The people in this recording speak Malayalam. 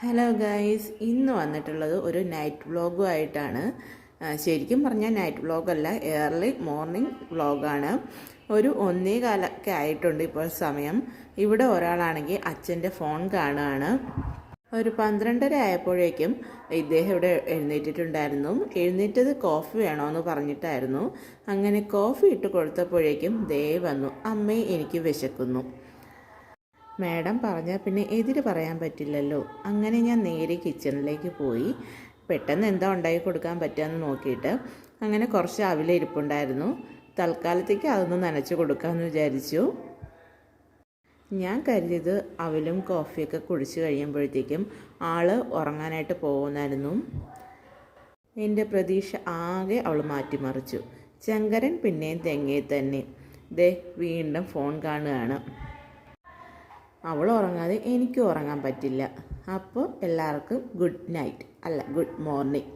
ഹലോ ഗൈസ്, ഇന്ന് വന്നിട്ടുള്ളത് ഒരു നൈറ്റ് വ്ളോഗുമായിട്ടാണ്. ശരിക്കും പറഞ്ഞാൽ നൈറ്റ് വ്ളോഗല്ല, ഏർലി മോർണിംഗ് വ്ളോഗാണ്. ഒരു 1:15 ആയിട്ടുണ്ട് ഇപ്പോൾ സമയം. ഇവിടെ ഒരാളാണെങ്കിൽ അച്ഛൻ്റെ ഫോൺ കാണുകയാണ്. ഒരു 12:30 ആയപ്പോഴേക്കും ഇദ്ദേഹം ഇവിടെ എഴുന്നേറ്റിട്ടുണ്ടായിരുന്നു. എഴുന്നേറ്റത് കോഫി വേണമെന്ന് പറഞ്ഞിട്ടായിരുന്നു. അങ്ങനെ കോഫി ഇട്ട് കൊടുത്തപ്പോഴേക്കും ദേ വന്നു, അമ്മേ എനിക്ക് വിശക്കുന്നു. മാഡം പറഞ്ഞാൽ പിന്നെ എതിര് പറയാൻ പറ്റില്ലല്ലോ. അങ്ങനെ ഞാൻ നേരെ കിച്ചണിലേക്ക് പോയി. പെട്ടെന്ന് എന്താ ഉണ്ടാക്കി കൊടുക്കാൻ പറ്റുകയെന്ന് നോക്കിയിട്ട് അങ്ങനെ കുറച്ച് അവിലിരിപ്പുണ്ടായിരുന്നു. തൽക്കാലത്തേക്ക് അതൊന്ന് നനച്ച് കൊടുക്കാമെന്ന് വിചാരിച്ചു. ഞാൻ കരുതിയത് അവിലും കോഫിയൊക്കെ കുടിച്ച് കഴിയുമ്പോഴത്തേക്കും ആൾ ഉറങ്ങാനായിട്ട് പോകുന്നായിരുന്നു. എൻ്റെ പ്രതീക്ഷ ആകെ അവൾ മാറ്റിമറിച്ചു. ശങ്കരൻ പിന്നെയും തെങ്ങേ തന്നെ. ദേ വീണ്ടും ഫോൺ കാണുകയാണ്. അവൾ ഉറങ്ങാതെ എനിക്കും ഉറങ്ങാൻ പറ്റില്ല. അപ്പോൾ എല്ലാവർക്കും ഗുഡ് നൈറ്റ്, അല്ല ഗുഡ് മോർണിംഗ്.